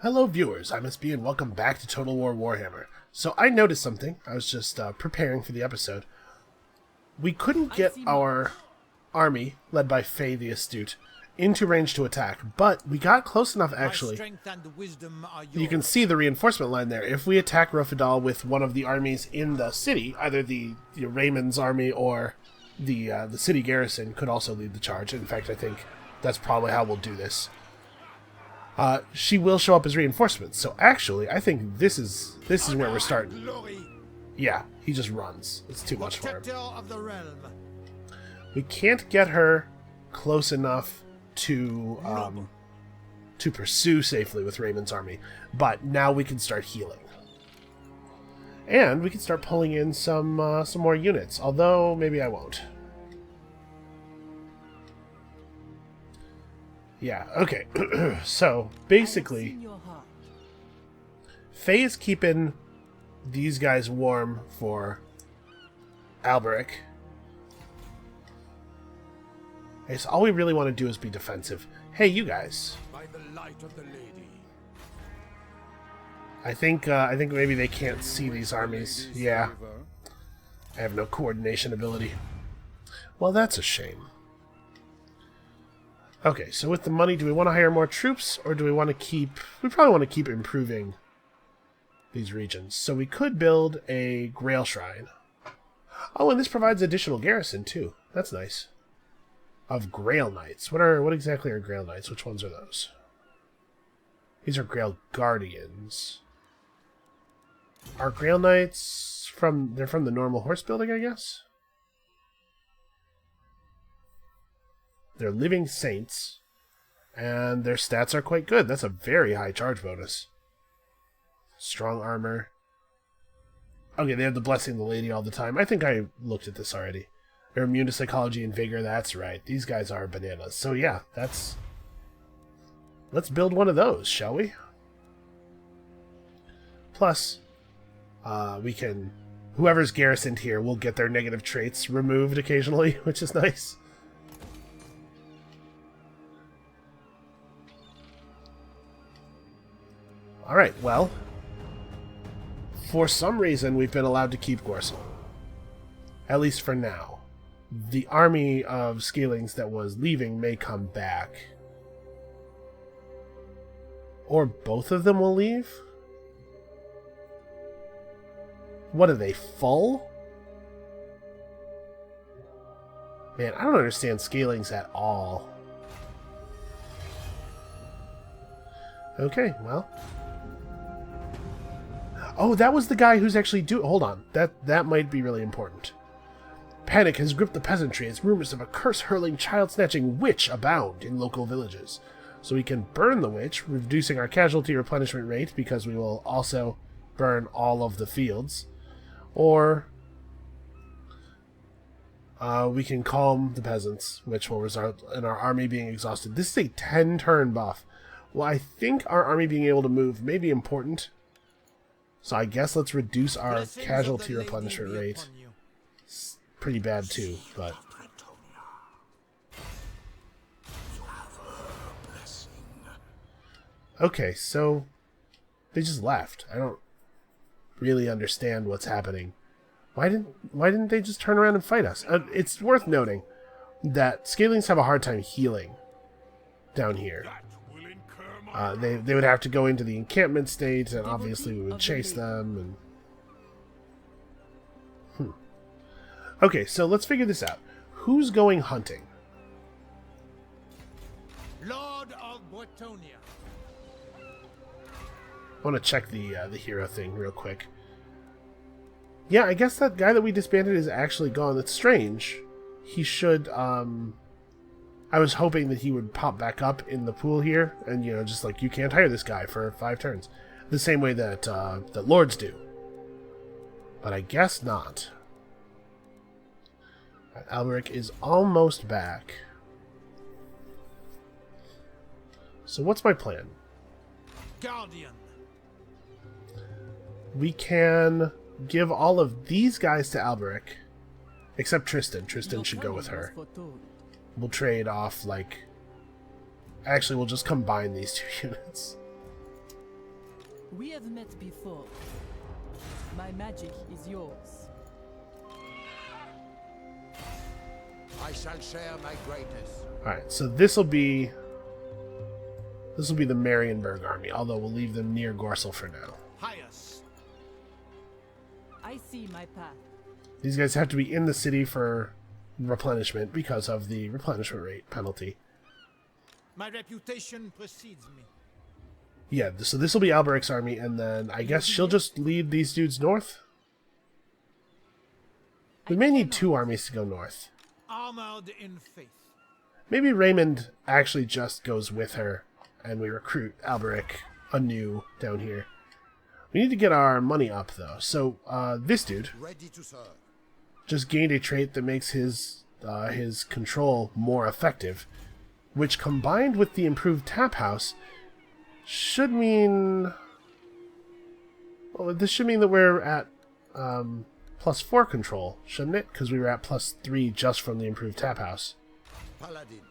Hello viewers, I'm SB and welcome back to Total War Warhammer. So I noticed something, I was just preparing for the episode. We couldn't get our army, led by Faye the Astute, into range to attack, but we got close enough actually. You can see the reinforcement line there. If we attack Rofidal with one of the armies in the city, either the Raymond's army or the city garrison could also lead the charge. In fact, I think that's probably how we'll do this. She will show up as reinforcements. So actually, I think this is where we're starting. Yeah, he just runs. It's too much for him. We can't get her close enough to pursue safely with Raymond's army, but now we can start healing, and we can start pulling in some more units. Although maybe I won't. Yeah, okay. So, basically, Faye is keeping these guys warm for Alberic. Okay, so all we really want to do is be defensive. Hey, you guys. By the light of the lady. I think maybe they can't see these armies. Yeah. I have no coordination ability. Well, that's a shame. Okay, so with the money, do we want to hire more troops, or do we want to keep... We probably want to keep improving these regions. So we could build a Grail Shrine. Oh, and this provides additional garrison, too. That's nice. Of Grail Knights. What exactly are Grail Knights? Which ones are those? These are Grail Guardians. Are Grail Knights from... They're from the normal horse building, I guess? They're living saints, and their stats are quite good. That's a very high charge bonus. Strong armor. Okay, they have the blessing of the lady all the time. I think I looked at this already. They're immune to psychology and vigor. That's right. These guys are bananas. So yeah, that's... Let's build one of those, shall we? Plus, we can... Whoever's garrisoned here will get their negative traits removed occasionally, which is nice. Alright, well, for some reason we've been allowed to keep Gorsel. At least for now. The army of Scalings that was leaving may come back. Or both of them will leave? What are they, full? Man, I don't understand Scalings at all. Okay, well... Oh, that was the guy who's actually hold on. That might be really important. Panic has gripped the peasantry as rumors of a curse-hurling, child-snatching witch abound in local villages. So we can burn the witch, reducing our casualty replenishment rate because we will also burn all of the fields. Or we can calm the peasants, which will result in our army being exhausted. This is a 10-turn buff. Well, I think our army being able to move may be important. So I guess let's reduce our casualty replenishment rate. It's pretty bad too, but... Okay, so... They just left. I don't really understand what's happening. Why didn't they just turn around and fight us? It's worth noting that Scalings have a hard time healing down here. They would have to go into the encampment state, and obviously we would chase them. And Okay, so let's figure this out. Who's going hunting? Lord of Bortonia. I want to check the hero thing real quick. Yeah, I guess that guy that we disbanded is actually gone. That's strange. He should... I was hoping that he would pop back up in the pool here, and, you know, just like, you can't hire this guy for 5 turns. The same way that, that lords do. But I guess not. Alberic is almost back. So what's my plan? Guardian. We can give all of these guys to Alberic, except Tristan. Tristan should go with her. We'll trade off, like... Actually, we'll just combine these two units. We have met before. My magic is yours. I shall share my greatness. Alright, so this'll be the Marienburg army, although we'll leave them near Gorsel for now. Pious. I see my path. These guys have to be in the city for replenishment because of the replenishment rate penalty. My reputation precedes me. Yeah, so this will be Alberic's army, and then I guess she'll just lead these dudes north? We may need 2 armies to go north. Armored in faith. Maybe Raymond actually just goes with her, and we recruit Alberic anew down here. We need to get our money up, though. So, this dude Ready to serve. just gained a trait that makes his control more effective, which combined with the improved tap house should mean... Well, this should mean that we're at +4 control, shouldn't it? Because we were at +3 just from the improved tap house. Paladin.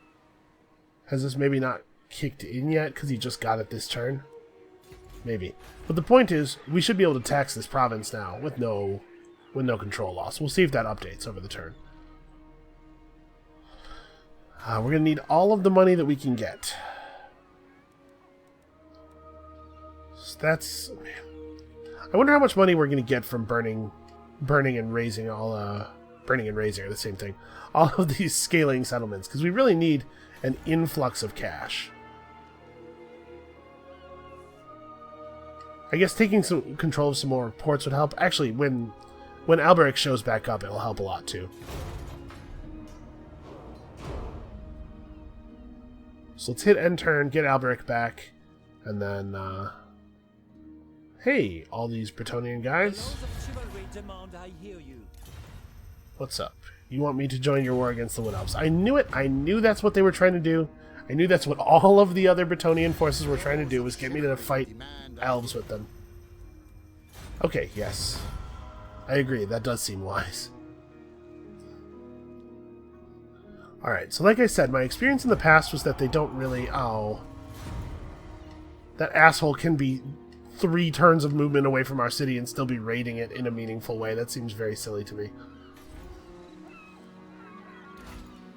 Has this maybe not kicked in yet because he just got it this turn? Maybe. But the point is, we should be able to tax this province now with no control loss. We'll see if that updates over the turn. We're going to need all of the money that we can get. So that's... I wonder how much money we're going to get from burning and raising all... burning and raising are the same thing. All of these scaling settlements, because we really need an influx of cash. I guess taking some control of some more ports would help. Actually, when Alberic shows back up, it'll help a lot too. So let's hit end turn, get Alberic back, and then, hey, all these Bretonnian guys. What's up? You want me to join your war against the Wood Elves? I knew it! I knew that's what they were trying to do. I knew that's what all of the other Bretonnian forces were trying to do, was get me to fight elves with them. Okay, yes. I agree, that does seem wise. Alright, so like I said, my experience in the past was that they don't really... Oh. That asshole can be 3 turns of movement away from our city and still be raiding it in a meaningful way. That seems very silly to me.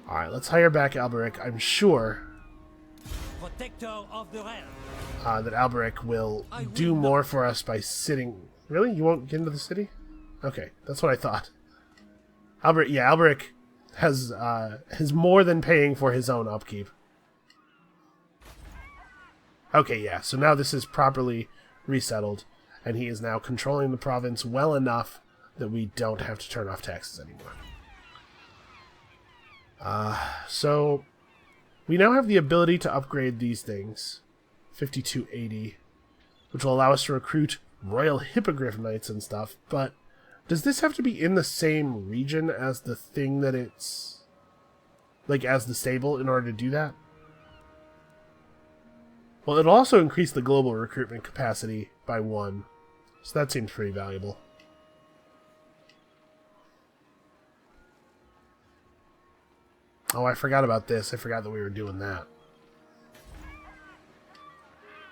Alright, let's hire back Alberic. I'm sure Protector of the realm. that Alberic will do more for us by sitting... Really? You won't get into the city? Okay, that's what I thought. Alberic has more than paying for his own upkeep. Okay, yeah, so now this is properly resettled, and he is now controlling the province well enough that we don't have to turn off taxes anymore. So we now have the ability to upgrade these things. 5280, which will allow us to recruit Royal Hippogriff Knights and stuff, but does this have to be in the same region as the thing that it's... like, as the stable in order to do that? Well, it'll also increase the global recruitment capacity by 1, so that seems pretty valuable. Oh, I forgot about this. I forgot that we were doing that.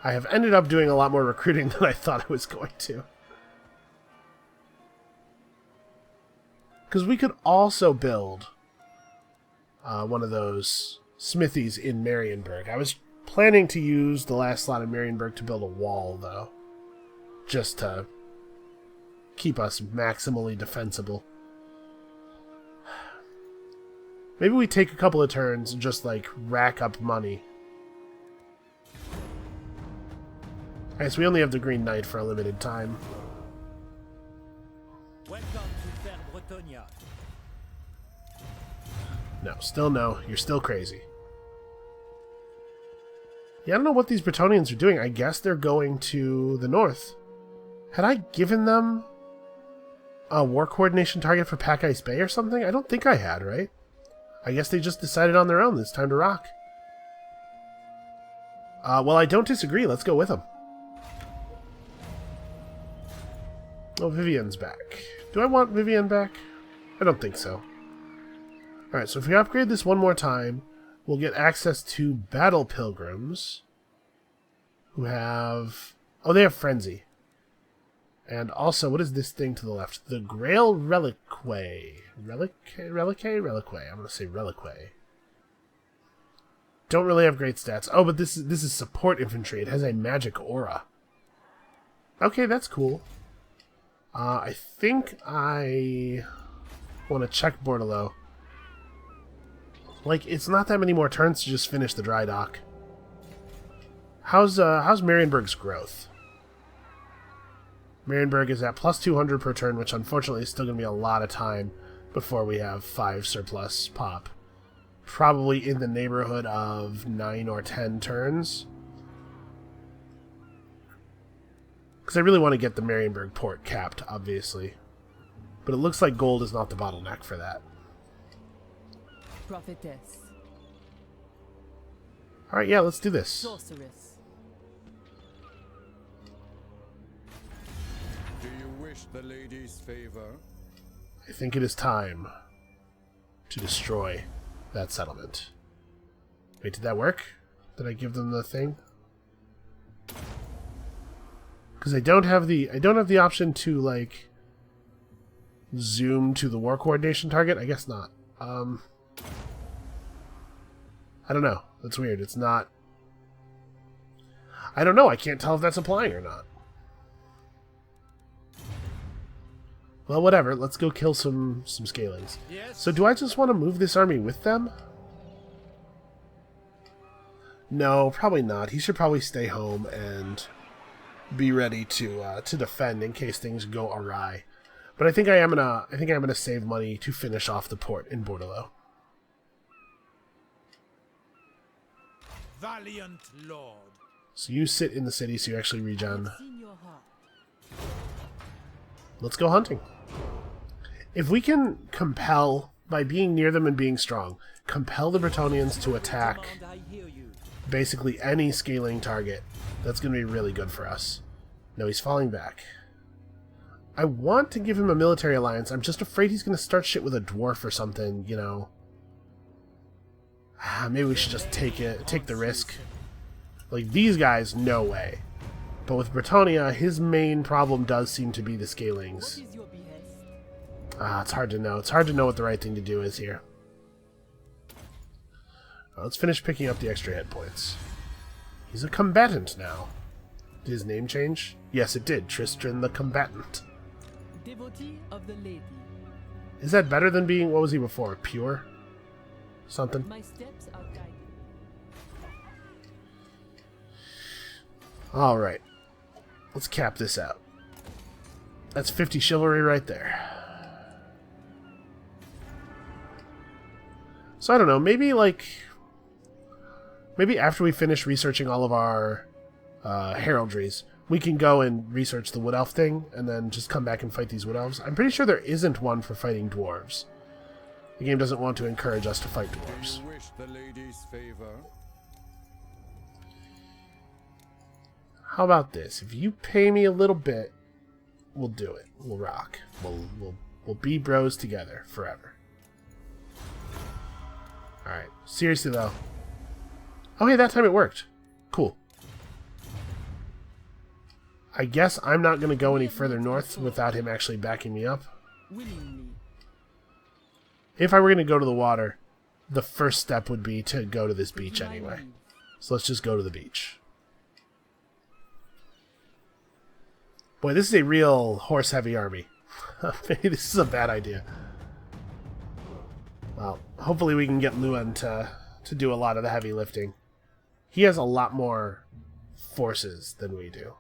I have ended up doing a lot more recruiting than I thought I was going to. Because we could also build one of those smithies in Marienburg. I was planning to use the last slot in Marienburg to build a wall, though. Just to keep us maximally defensible. Maybe we take a couple of turns and just, like, rack up money. I guess we only have the Green Knight for a limited time. Welcome to fair Bretonia. No, still no. You're still crazy. Yeah, I don't know what these Bretonians are doing. I guess they're going to the north. Had I given them a war coordination target for Pack Ice Bay or something? I don't think I had, right? I guess they just decided on their own. It's time to rock. Well, I don't disagree. Let's go with them. Oh, Vivian's back. Do I want Vivian back? I don't think so. Alright, so if we upgrade this one more time, we'll get access to Battle Pilgrims, who have Oh, they have Frenzy. And also, what is this thing to the left? The Grail Reliquae. Reliquae? I'm going to say Reliquae. Don't really have great stats. Oh, but this is support infantry. It has a magic aura. Okay, that's cool. I think I want to check Bordeleaux. Like, it's not that many more turns to just finish the dry dock. How's Marienburg's growth? Marienburg is at plus 200 per turn, which unfortunately is still going to be a lot of time before we have 5 surplus pop. Probably in the neighborhood of 9 or 10 turns. Because I really want to get the Marienburg port capped, obviously. But it looks like gold is not the bottleneck for that. Prophetess. Alright, yeah, let's do this. Sorceress. Do you wish the lady's favor? I think it is time to destroy that settlement. Wait, did that work? Did I give them the thing? Because I don't have the option to like zoom to the war coordination target. I guess not. I don't know. That's weird. It's not. I don't know. I can't tell if that's applying or not. Well, whatever. Let's go kill some scalings. Yes. So do I just want to move this army with them? No, probably not. He should probably stay home and be ready to defend in case things go awry. But I think I'm gonna save money to finish off the port in Bordeleaux. Valiant lord. So you sit in the city so you actually regen. In your heart. Let's go hunting. If we can compel, by being near them and being strong, compel the Bretonnians to attack Command, I hear you. basically any scaling target, that's going to be really good for us. No, he's falling back. I want to give him a military alliance. I'm just afraid he's going to start shit with a dwarf or something, you know. Maybe we should just take the risk. Like, these guys, no way. But with Bretonnia, his main problem does seem to be the scalings. What is your behest? It's hard to know. It's hard to know what the right thing to do is here. Let's finish picking up the extra hit points. He's a combatant now. Did his name change? Yes, it did. Tristan the Combatant. Devotee of the lady. Is that better than being, what was he before? Pure? Something? My steps are guided. Alright. Let's cap this out. That's 50 chivalry right there. So I don't know, maybe after we finish researching all of our heraldries, we can go and research the wood elf thing, and then just come back and fight these wood elves. I'm pretty sure there isn't one for fighting dwarves. The game doesn't want to encourage us to fight dwarves. Do you wish the lady's favor? How about this? If you pay me a little bit, we'll do it. We'll rock. We'll be bros together forever. Alright. Seriously, though. Oh, hey, that time it worked. Cool. I guess I'm not going to go any further north without him actually backing me up. Willingly. If I were going to go to the water, the first step would be to go to this beach anyway. So let's just go to the beach. Boy, this is a real horse-heavy army. Maybe this is a bad idea. Well, hopefully we can get Luan to do a lot of the heavy lifting. He has a lot more forces than we do.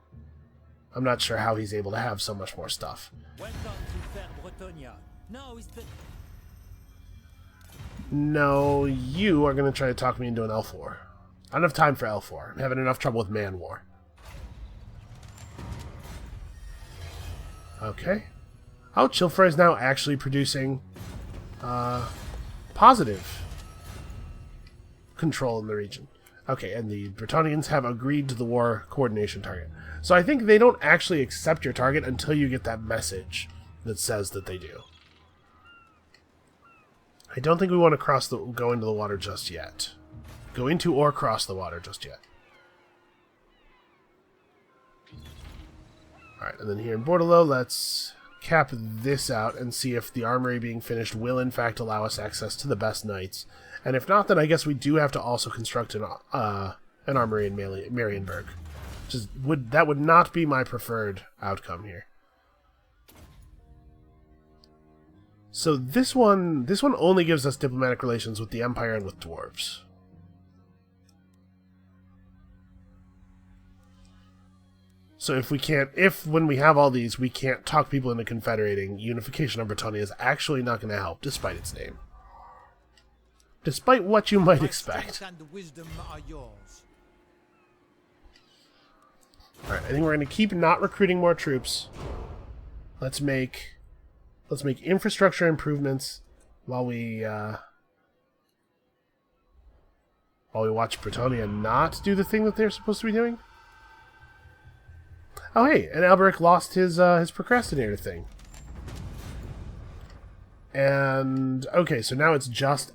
I'm not sure how he's able to have so much more stuff. Welcome to fair Bretonia. Now is the No, you are going to try to talk me into an elf war. I don't have time for elf war. I'm having enough trouble with man war. Okay. Oh, Chilfrey is now actually producing positive control in the region. Okay, and the Bretonnians have agreed to the war coordination target. So I think they don't actually accept your target until you get that message that says that they do. I don't think we want to go into the water just yet. Go into or cross the water just yet. Alright, and then here in Bordeleaux, let's cap this out and see if the armory being finished will in fact allow us access to the best knights. And if not, then I guess we do have to also construct an armory in Marienburg. That would not be my preferred outcome here. So this one only gives us diplomatic relations with the Empire and with dwarves. So if when we have all these, we can't talk people into confederating, unification of Bretonnia is actually not going to help, despite its name. Despite what you might expect. Alright, I think we're going to keep not recruiting more troops. Let's make infrastructure improvements while we watch Bretonnia not do the thing that they're supposed to be doing. Oh hey, and Alberic lost his procrastinator thing. And okay, so now it's just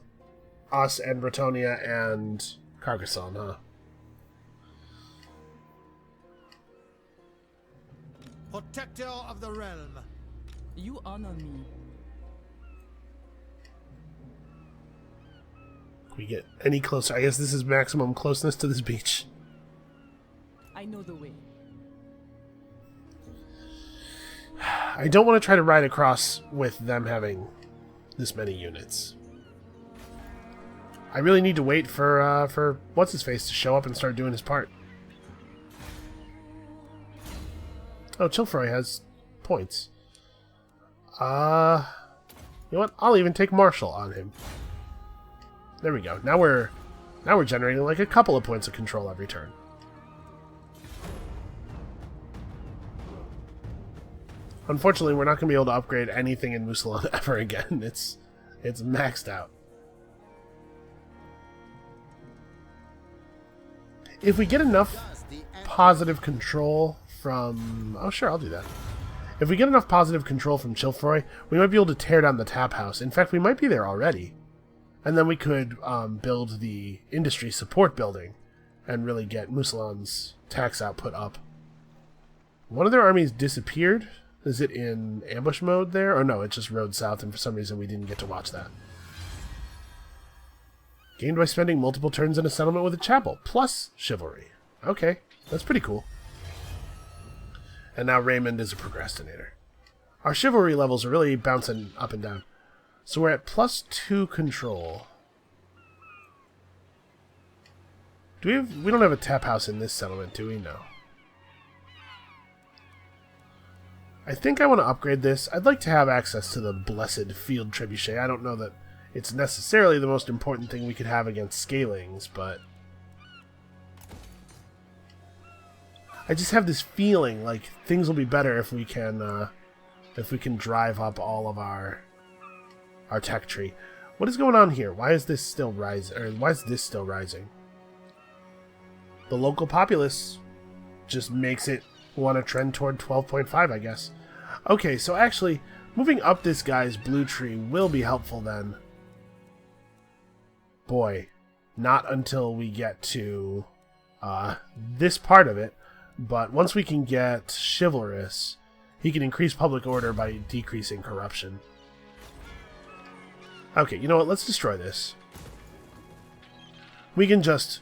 us and Bretonnia and Carcassonne, huh? Protector of the realm. You honor me. Can we get any closer? I guess this is maximum closeness to this beach. I know the way. I don't want to try to ride across with them having this many units. I really need to wait for what's-his-face to show up and start doing his part. Oh, Chilfroy has points. You know what? I'll even take Marshall on him. There we go. Now we're generating like a couple of points of control every turn. Unfortunately, we're not going to be able to upgrade anything in Mousillon ever again. It's maxed out. If we get enough positive control from... Oh, sure, I'll do that. If we get enough positive control from Chilfroy, we might be able to tear down the tap house. In fact, we might be there already. And then we could build the industry support building and really get Mousillon's tax output up. One of their armies disappeared. Is it in ambush mode there? Or no, it just rode south, and for some reason we didn't get to watch that. Gained by spending multiple turns in a settlement with a chapel, plus chivalry. Okay, that's pretty cool. And now Raymond is a procrastinator. Our chivalry levels are really bouncing up and down. So we're at +2 control. We don't have a tap house in this settlement, do we? No. I think I want to upgrade this. I'd like to have access to the Blessed Field Trebuchet. I don't know that it's necessarily the most important thing we could have against scalings, but I just have this feeling like things will be better if we can drive up all of our tech tree. What is going on here? Why is this still rising? Or why is this still rising? The local populace just makes it want to trend toward 12.5, I guess. Okay, so actually, moving up this guy's blue tree will be helpful then. Boy, not until we get to this part of it, but once we can get chivalrous, he can increase public order by decreasing corruption. Okay, you know what? Let's destroy this. We can just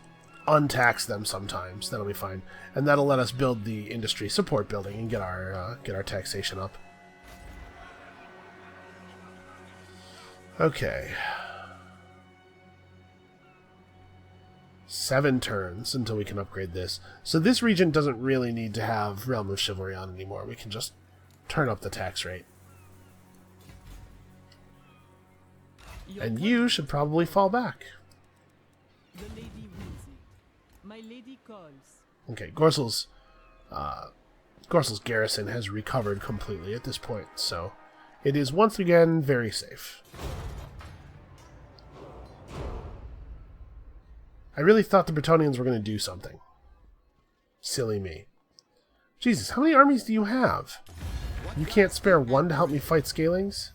untax them sometimes. That'll be fine. And that'll let us build the industry support building and get our taxation up. Okay. 7 turns until we can upgrade this. So this region doesn't really need to have Realm of Chivalry on anymore. We can just turn up the tax rate. And you should probably fall back. The lady wills it. My lady calls. Okay, Gorsel's garrison has recovered completely at this point, so it is once again very safe. I really thought the Bretonnians were going to do something. Silly me. Jesus, how many armies do you have? You can't spare one to help me fight Scalings?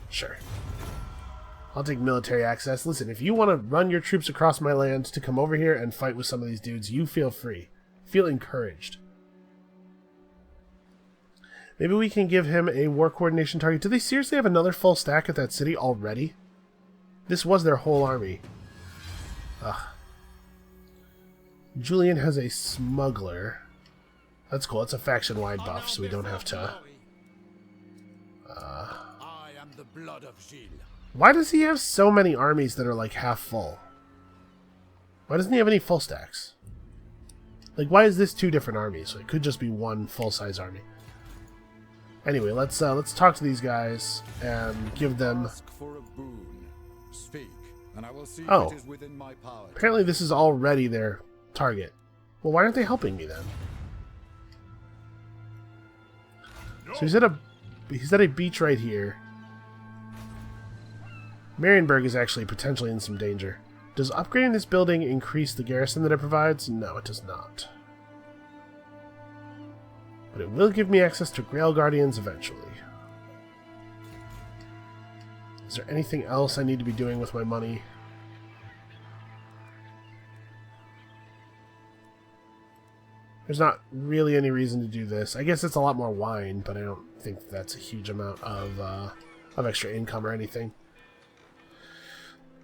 Sure. I'll take military access. Listen, if you want to run your troops across my land to come over here and fight with some of these dudes, you feel free. Feel encouraged. Maybe we can give him a war coordination target. Do they seriously have another full stack at that city already? This was their whole army. Ugh. Julian has a smuggler. That's cool. It's a faction-wide buff, so we don't have to... I am the blood of Gilles. Why does he have so many armies that are like half full? Why doesn't he have any full stacks? Like, why is this two different armies? It could just be one full-size army. Anyway, let's talk to these guys and give them... Ask for a boon. Speak, and I will see Oh. if it is within my power. Apparently this is already their target. Well, why aren't they helping me then? So he's at a beach right here. Marienburg is actually potentially in some danger. Does upgrading this building increase the garrison that it provides? No, it does not. But it will give me access to Grail Guardians eventually. Is there anything else I need to be doing with my money? There's not really any reason to do this. I guess it's a lot more wine, but I don't think that's a huge amount of extra income or anything.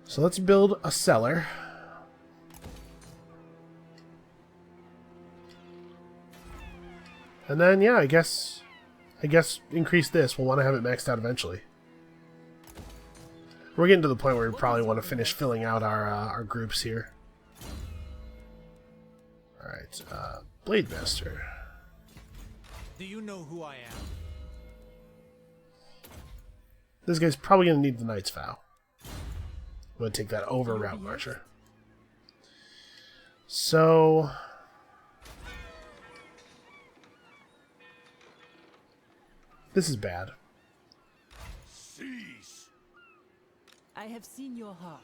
So let's build a cellar. And then, yeah, I guess increase this. We'll want to have it maxed out eventually. We're getting to the point where we probably want to finish filling out our groups here. Alright, Blade Master. Do you know who I am? This guy's probably going to need the Knight's Vow. I'm going to take that over Route Marcher. So... this is bad. Cease. I have seen your heart.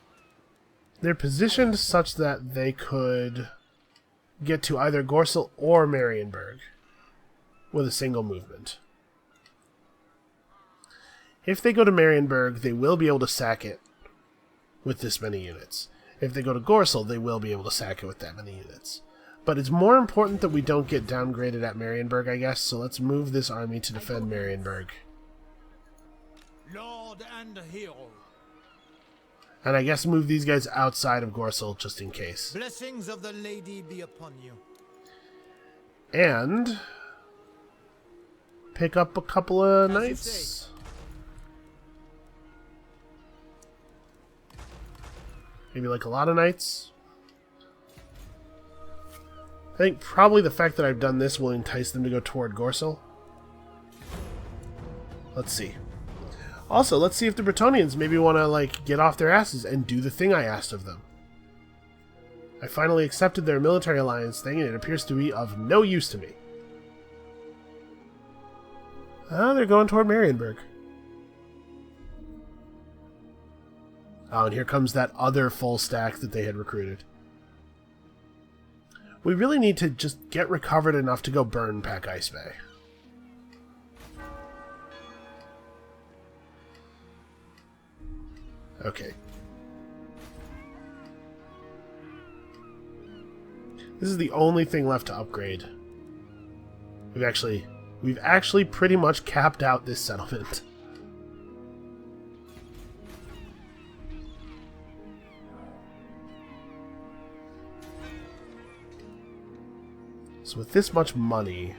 They're positioned such that they could get to either Gorsel or Marienburg with a single movement. If they go to Marienburg, they will be able to sack it with this many units. If they go to Gorsel, they will be able to sack it with that many units. But it's more important that we don't get downgraded at Marienburg, I guess, so let's move this army to defend Marienburg. Lord and hero. And I guess move these guys outside of Gorsel just in case. Blessings of the lady be upon you. And pick up a couple of knights. Maybe like a lot of knights. I think probably the fact that I've done this will entice them to go toward Gorsel. Let's see. Also, let's see if the Bretonnians maybe want to like get off their asses and do the thing I asked of them. I finally accepted their military alliance thing, and it appears to be of no use to me. Oh, they're going toward Marienburg. Oh, and here comes that other full stack that they had recruited. We really need to just get recovered enough to go burn Pack Ice Bay. Okay. This is the only thing left to upgrade. We've actually pretty much capped out this settlement. So with this much money,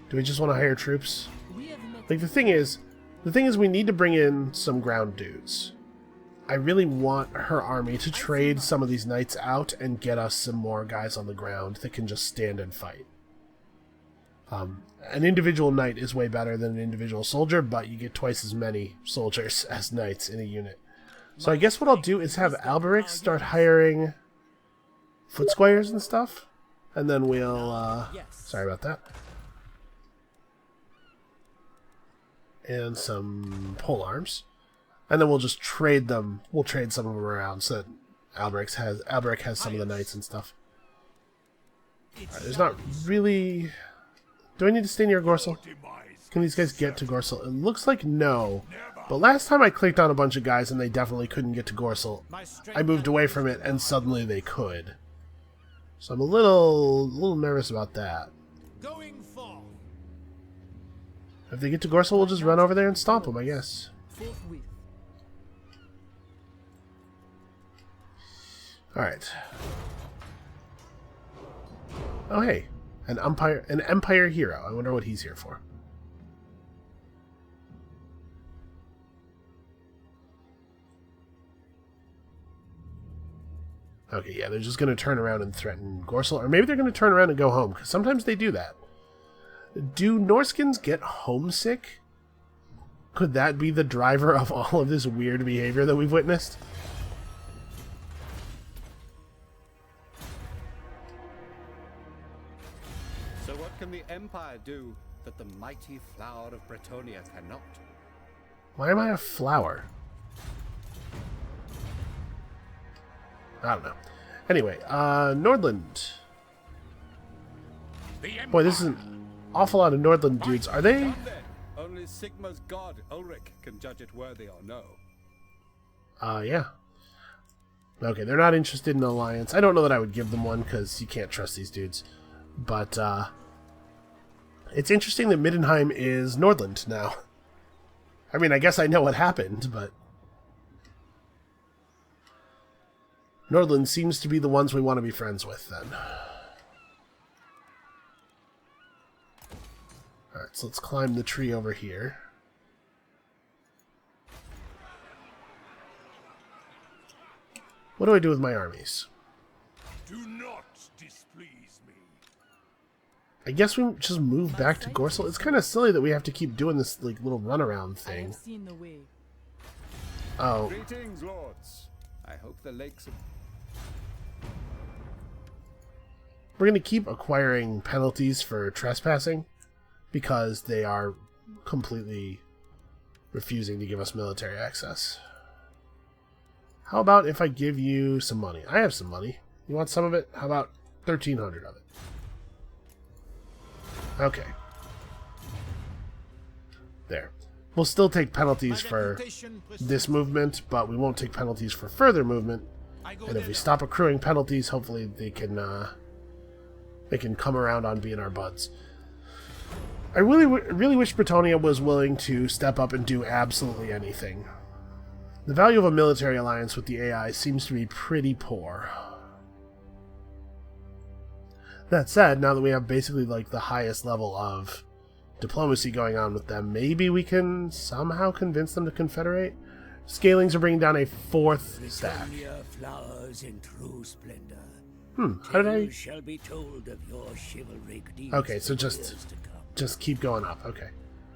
do we just want to hire troops? Like the thing is we need to bring in some ground dudes. I really want her army to trade some of these knights out and get us some more guys on the ground that can just stand and fight. An individual knight is way better than an individual soldier, but you get twice as many soldiers as knights in a unit. So I guess what I'll do is have Alberic start hiring foot squires and stuff, and then we'll, sorry about that. And some polearms. And then we'll just trade them. We'll trade some of them around so that Alberic has some of the knights and stuff. Alright, there's not really... Do I need to stay near Gorsel? Can these guys get to Gorsel? It looks like no. But last time I clicked on a bunch of guys and they definitely couldn't get to Gorsel, I moved away from it and suddenly they could. So I'm a little nervous about that. Going forth. If they get to Gorsel, we'll just run over there and stomp them, I guess. Forthwith. Alright. Oh, hey. An Empire hero. I wonder what he's here for. Okay, yeah, they're just going to turn around and threaten Gorsel. Or maybe they're going to turn around and go home, because sometimes they do that. Do Norskins get homesick? Could that be the driver of all of this weird behavior that we've witnessed? So what can the Empire do that the mighty flower of Bretonnia cannot? Why am I a flower? I don't know. Anyway, Nordland. Boy, this is an awful lot of Nordland dudes. Are they? Only Sigma's god, Ulrich, can judge it worthy or no. Yeah. Okay, they're not interested in an alliance. I don't know that I would give them one, because you can't trust these dudes. But, it's interesting that Middenheim is Nordland now. I mean, I guess I know what happened, but Nordland seems to be the ones we want to be friends with, then. Alright, so let's climb the tree over here. What do I do with my armies? Do not displease me. I guess we just move back to Gorsel. It's kind of silly that we have to keep doing this like little runaround I thing. have seen the way. Oh, Greetings, lords. I hope the lakes of... we're going to keep acquiring penalties for trespassing because they are completely refusing to give us military access. How about if I give you some money? I have some money. You want some of it? How about 1,300 of it? Okay. There. We'll still take penalties for this movement, but we won't take penalties for further movement. And if we stop accruing penalties, hopefully they can come around on being our buds. I really wish Bretonnia was willing to step up and do absolutely anything. The value of a military alliance with the AI seems to be pretty poor. That said, now that we have basically like the highest level of diplomacy going on with them, maybe we can somehow convince them to confederate? Scalings are bringing down a 4th stack. Flowers in true splendor. How did I... Shall be told of your chivalric deeds. Okay, so in years to come. just keep going up. Okay.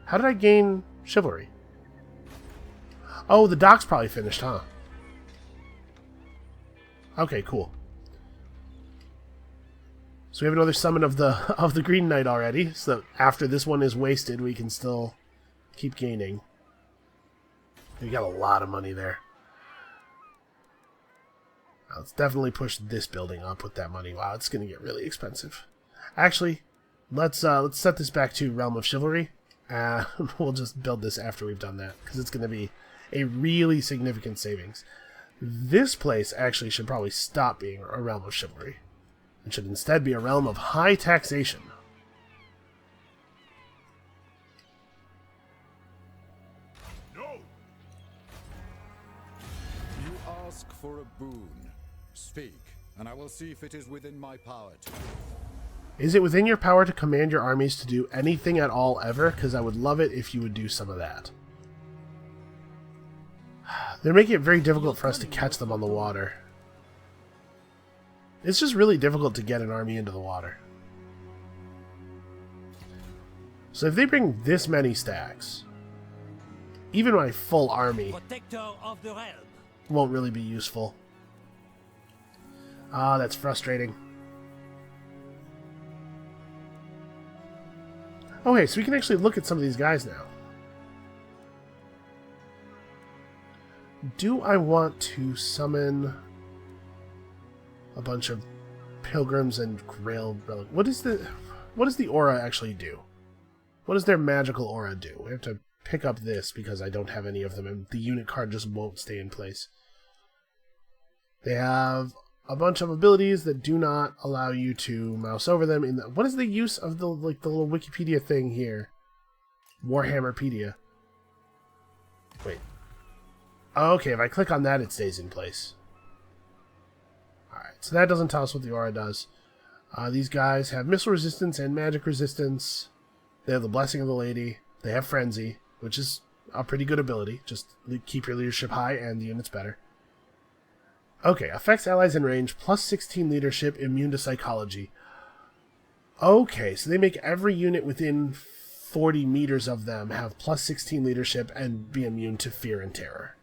How did I gain chivalry? Oh, the dock's probably finished, huh? Okay, cool. So we have another summon of the Green Knight already, so that after this one is wasted, we can still keep gaining. We got a lot of money there. Now, let's definitely push this building up with that money. Wow, it's going to get really expensive. Actually, let's set this back to Realm of Chivalry. We'll just build this after we've done that, because it's going to be a really significant savings. This place actually should probably stop being a Realm of Chivalry. It should instead be a realm of high taxation. No. You ask for a boon. Speak, and I will see if it is within my power to. Is it within your power to command your armies to do anything at all ever? Because I would love it if you would do some of that. They're making it very difficult for us to catch them on the water. It's just really difficult to get an army into the water. So if they bring this many stacks, even my full army Protector of the realm. won't really be useful. Ah, that's frustrating. Okay, so we can actually look at some of these guys now. Do I want to summon a bunch of pilgrims and grail relic? What does the aura actually do? What does their magical aura do? We have to pick up this because I don't have any of them, and the unit card just won't stay in place. They have a bunch of abilities that do not allow you to mouse over them. What is the use of the little Wikipedia thing here? Warhammerpedia. Wait. Oh, okay, if I click on that, it stays in place. Alright, so that doesn't tell us what the aura does. These guys have missile resistance and magic resistance. They have the Blessing of the Lady. They have Frenzy, which is a pretty good ability. Just keep your leadership high and the unit's better. Okay, affects allies in range, plus 16 leadership, immune to psychology. Okay, so they make every unit within 40 meters of them have plus 16 leadership and be immune to fear and terror.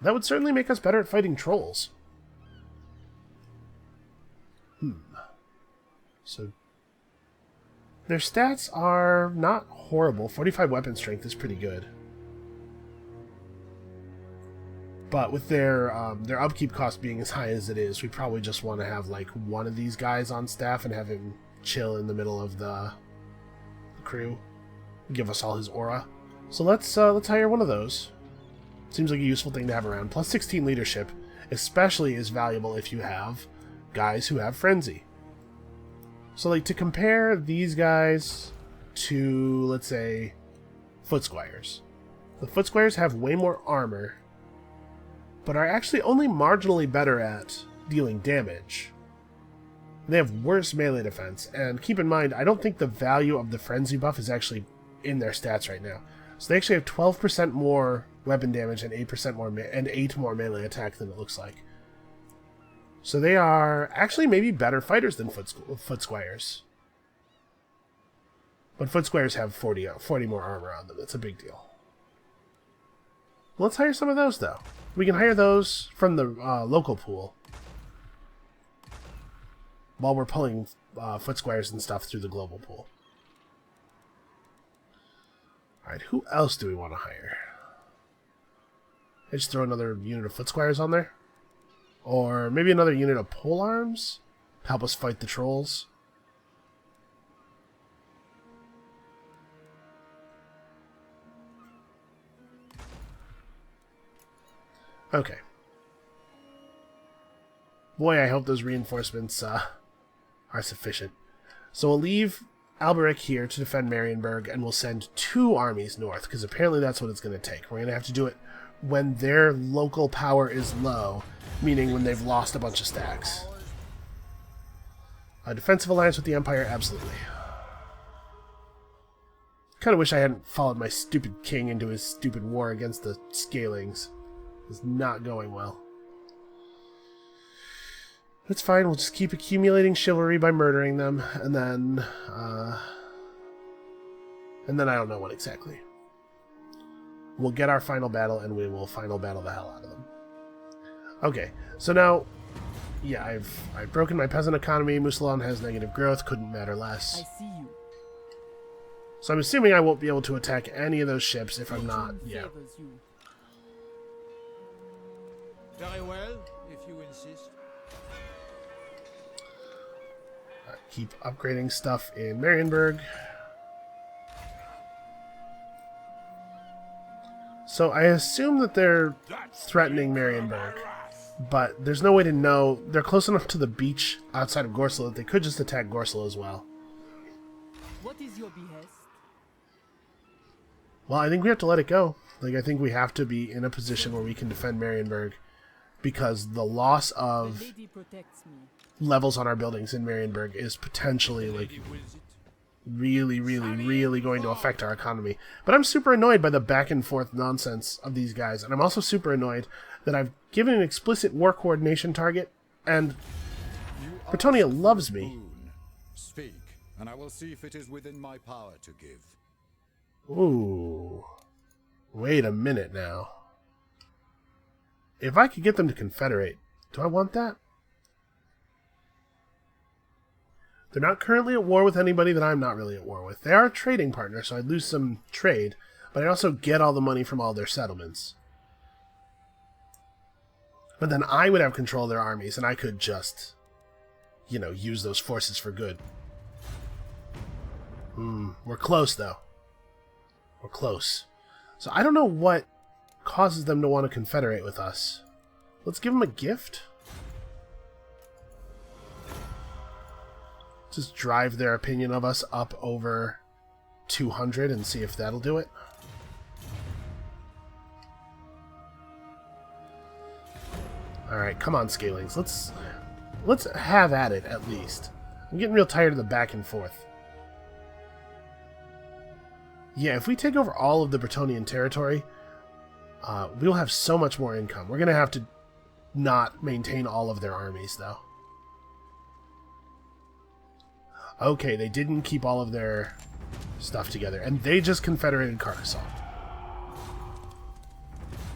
That would certainly make us better at fighting trolls. So, their stats are not horrible. 45 weapon strength is pretty good. But with their upkeep cost being as high as it is, we probably just want to have like one of these guys on staff and have him chill in the middle of the crew, give us all his aura. So let's hire one of those. Seems like a useful thing to have around. Plus 16 leadership, especially is valuable if you have guys who have frenzy. So like to compare these guys to, let's say, foot squires. The foot squires have way more armor, but are actually only marginally better at dealing damage. They have worse melee defense, and keep in mind, I don't think the value of the frenzy buff is actually in their stats right now. So they actually have 12% more weapon damage and 8% more and 8 more melee attack than it looks like. So they are actually maybe better fighters than foot squires. But foot squires have 40 more armor on them. That's a big deal. Let's hire some of those, though. We can hire those from the local pool while we're pulling foot squires and stuff through the global pool. Alright, who else do we want to hire? I just throw another unit of foot squires on there? Or maybe another unit of pole arms to help us fight the trolls? Okay. Boy, I hope those reinforcements are sufficient. So we'll leave Alberic here to defend Marienburg, and we'll send 2 armies north, because apparently that's what it's going to take. We're going to have to do it when their local power is low, meaning when they've lost a bunch of stacks. A defensive alliance with the Empire? Absolutely. Kind of wish I hadn't followed my stupid king into his stupid war against the Scalings. It's not going well. It's fine, we'll just keep accumulating chivalry by murdering them, and then I don't know what exactly. We'll get our final battle, and we will final battle the hell out of them. Okay, so now, yeah, I've broken my peasant economy. Musalon has negative growth, couldn't matter less. I see you. So I'm assuming I won't be able to attack any of those ships if I'm not, yeah. Favors you. Very well, if you insist. Keep upgrading stuff in Marienburg. So I assume that they're threatening Marienburg, but there's no way to know. They're close enough to the beach outside of Gorsel that they could just attack Gorsel as well. What is your behest? Well, I think we have to let it go. Like, I think we have to be in a position where we can defend Marienburg, because the loss The of lady protects me. levels on our buildings in Marienburg is potentially, like, really, really, really going to affect our economy. But I'm super annoyed by the back and forth nonsense of these guys, and I'm also super annoyed that I've given an explicit war coordination target, and Bretonia loves me. Boon. Speak, and I will see if it is within my power to give. Ooh. Wait a minute now. If I could get them to confederate, do I want that? They're not currently at war with anybody that I'm not really at war with. They are a trading partner, so I'd lose some trade, but I also get all the money from all their settlements. But then I would have control of their armies, and I could just, you know, use those forces for good. We're close, though. We're close. So I don't know what causes them to want to confederate with us. Let's give them a gift. Just drive their opinion of us up over 200 and see if that'll do it. Alright, come on, Scalings. Let's have at it, at least. I'm getting real tired of the back and forth. Yeah, if we take over all of the Bretonian territory, we'll have so much more income. We're going to have to not maintain all of their armies, though. Okay, they didn't keep all of their stuff together, and they just confederated Carcassonne.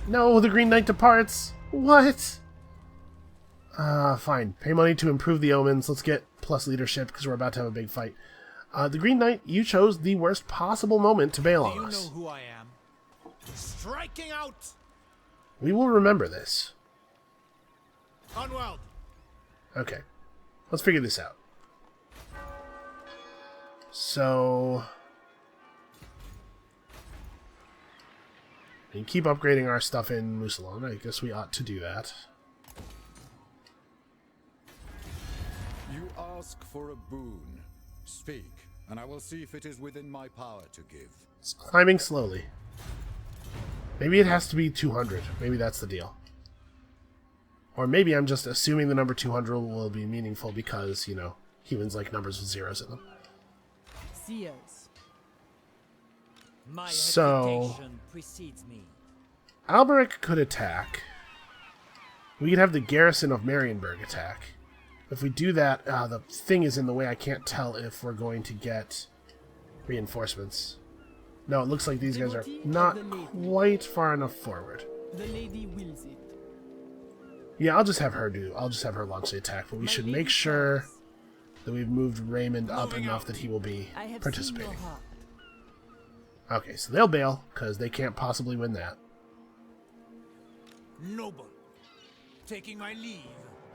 No, the Green Knight departs! What? Fine. Pay money to improve the omens. Let's get plus leadership, because we're about to have a big fight. The Green Knight, you chose the worst possible moment to bail on us. You know who I am. Striking out! We will remember this. Onward! Okay. Let's figure this out. So... we can keep upgrading our stuff in Mousillon. I guess we ought to do that. You ask for a boon. Speak, and I will see if it is within my power to give. It's climbing slowly. Maybe it has to be 200. Maybe that's the deal. Or maybe I'm just assuming the number 200 will be meaningful because, you know, humans like numbers with zeros in them. Seers. My So- reputation precedes me. Alberic could attack. We could have the garrison of Marienburg attack. If we do that, the thing is in the way. I can't tell if we're going to get reinforcements. No, it looks like these guys are not quite far enough forward. The lady wills it. Yeah, I'll just have her launch the attack, but we should make sure that we've moved Raymond up enough that he will be I have participating. seen your heart. Okay, so they'll bail, because they can't possibly win that. Noble. Taking my leave.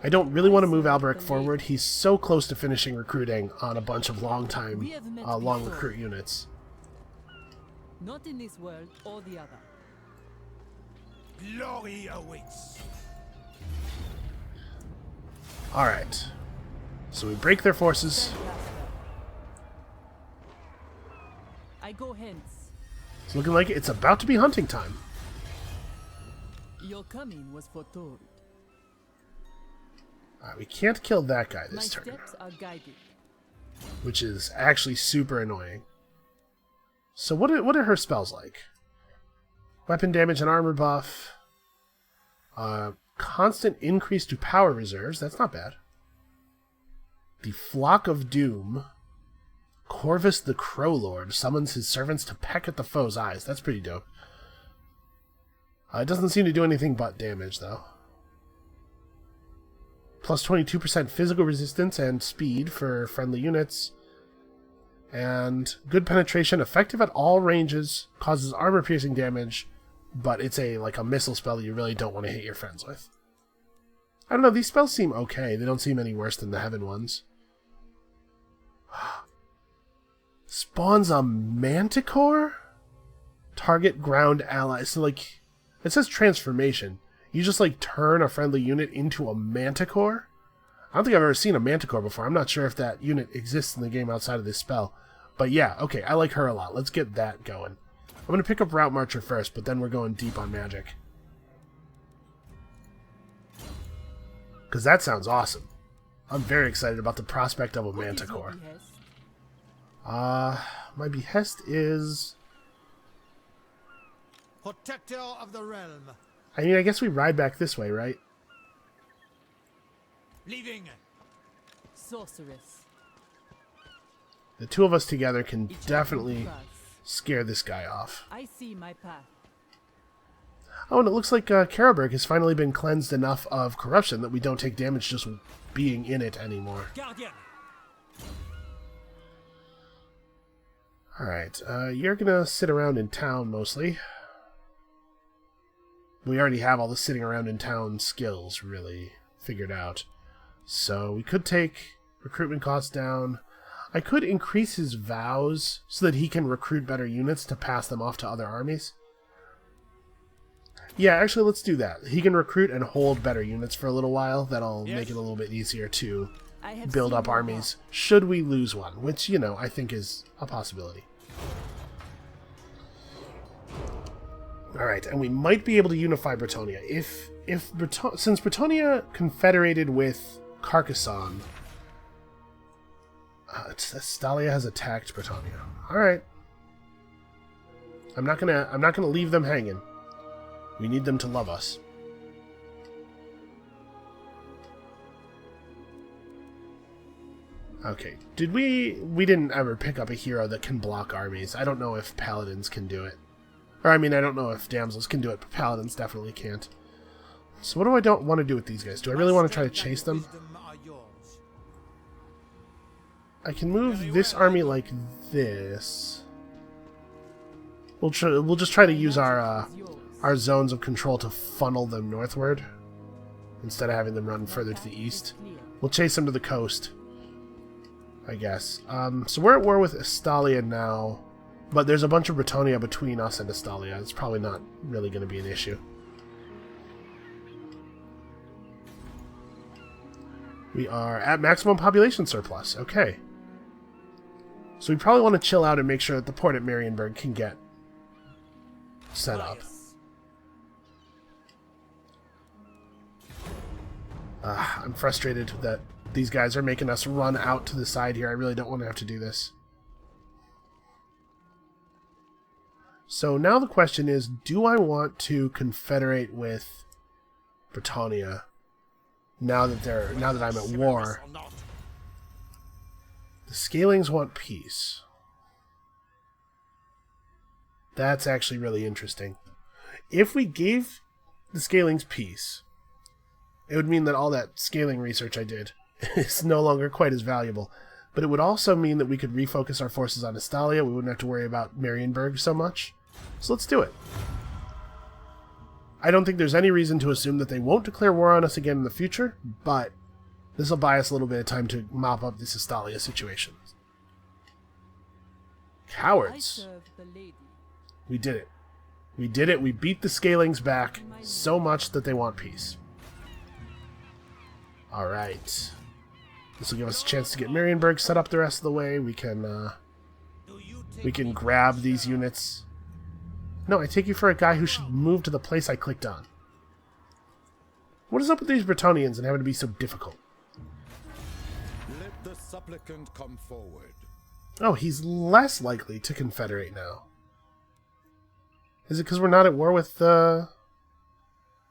I don't really want to move Alberic forward. He's so close to finishing recruiting on a bunch of long recruit units. Not in this world or the other. Glory awaits. Alright. So we break their forces. I go hence. It's looking like it's about to be hunting time. Your coming was foretold. Alright, we can't kill that guy My this turn, steps are guided. which is actually super annoying. So what are her spells like? Weapon damage and armor buff. Constant increase to power reserves. That's not bad. The Flock of Doom. Corvus the Crow Lord summons his servants to peck at the foe's eyes. That's pretty dope. It doesn't seem to do anything but damage, though. Plus 22% physical resistance and speed for friendly units. And good penetration, effective at all ranges, causes armor-piercing damage, but it's like a missile spell that you really don't want to hit your friends with. I don't know, these spells seem okay. They don't seem any worse than the Heaven ones. Spawns a Manticore? Target ground ally. So, like, it says transformation. You just, like, turn a friendly unit into a Manticore? I don't think I've ever seen a Manticore before. I'm not sure if that unit exists in the game outside of this spell. But yeah, okay, I like her a lot. Let's get that going. I'm going to pick up Route Marcher first, but then we're going deep on magic. Because that sounds awesome. I'm very excited about the prospect of a What is your Manticore. behest? My behest is... Protector of the realm. I mean, I guess we ride back this way, right? Leaving. Sorceress. The two of us together can Each definitely path. scare this guy off. I see my path. Oh, and it looks like Karabberg has finally been cleansed enough of corruption that we don't take damage just being in it anymore. Guardian. Alright, you're gonna sit around in town mostly. We already have all the sitting around in town skills really figured out. So we could take recruitment costs down. I could increase his vows so that he can recruit better units to pass them off to other armies. Yeah, actually, let's do that. He can recruit and hold better units for a little while. That'll make it a little bit easier to I have build seen up your armies should we lose one, which, you know, I think is a possibility. Alright, and we might be able to unify Bretonia. Since Bretonia confederated with Carcassonne, Estalia has attacked Bretonia. Alright. I'm not gonna leave them hanging. We need them to love us. Okay. We didn't ever pick up a hero that can block armies. I don't know if paladins can do it. Or, I mean, I don't know if damsels can do it, but paladins definitely can't. So what do I don't want to do with these guys? Do I really want to try to chase them? I can move this army like this. We'll just try to use our zones of control to funnel them northward instead of having them run further to the east. We'll chase them to the coast, I guess. So we're at war with Estalia now, but there's a bunch of Bretonia between us and Estalia. It's probably not really going to be an issue. We are at maximum population surplus. Okay. So we probably want to chill out and make sure that the port at Marienburg can get set up. I'm frustrated that these guys are making us run out to the side here. I really don't want to have to do this. So now the question is, do I want to confederate with Bretonia now that I'm at war? The Scalings want peace. That's actually really interesting. If we gave the Scalings peace, it would mean that all that scaling research I did is no longer quite as valuable. But it would also mean that we could refocus our forces on Estalia. We wouldn't have to worry about Marienburg so much. So let's do it. I don't think there's any reason to assume that they won't declare war on us again in the future, but this will buy us a little bit of time to mop up this Estalia situation. Cowards. We did it. We did it. We beat the Scalings back so much that they want peace. Alright. This will give us a chance to get Marienburg set up the rest of the way. We can grab these units. No, I take you for a guy who should move to the place I clicked on. What is up with these Bretonians and having to be so difficult? Let the supplicant come forward. Oh, he's less likely to confederate now. Is it because we're not at war with the...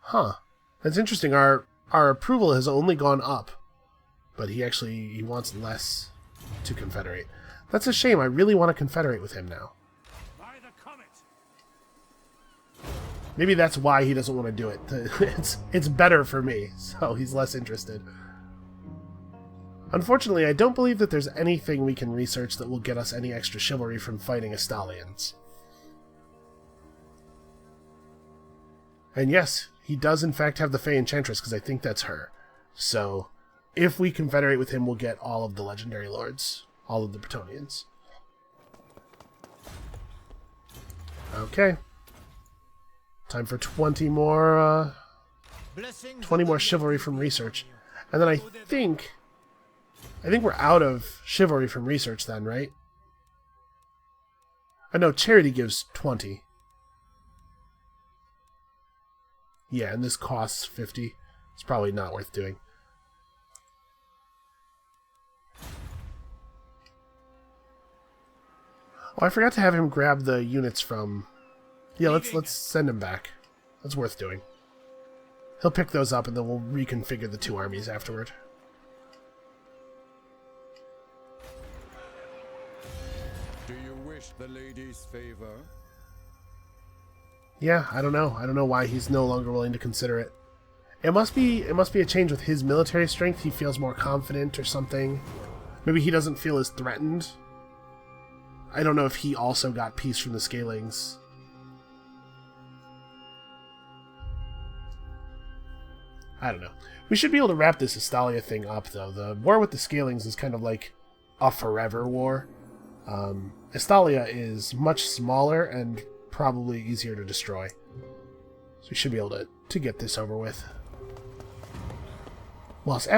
Huh. That's interesting. Our approval has only gone up. But he wants less to confederate. That's a shame. I really want to confederate with him now. Maybe that's why he doesn't want to do it. It's better for me, so he's less interested. Unfortunately, I don't believe that there's anything we can research that will get us any extra chivalry from fighting Estalians. And yes, he does in fact have the Fey Enchantress, because I think that's her. So, if we confederate with him, we'll get all of the legendary lords. All of the Bretonians. Okay. Time for 20 more chivalry from research. And then I think we're out of chivalry from research then, right? I know charity gives 20. Yeah, and this costs 50. It's probably not worth doing. Oh, I forgot to have him grab the units from... Yeah, let's send him back. That's worth doing. He'll pick those up and then we'll reconfigure the two armies afterward. Do you wish the lady's favor? Yeah, I don't know. I don't know why he's no longer willing to consider it. It must be a change with his military strength. He feels more confident or something. Maybe he doesn't feel as threatened. I don't know if he also got peace from the Scalings. I don't know. We should be able to wrap this Estalia thing up, though. The war with the Scalings is kind of like a forever war. Estalia is much smaller and probably easier to destroy. So we should be able to get this over with. Whilst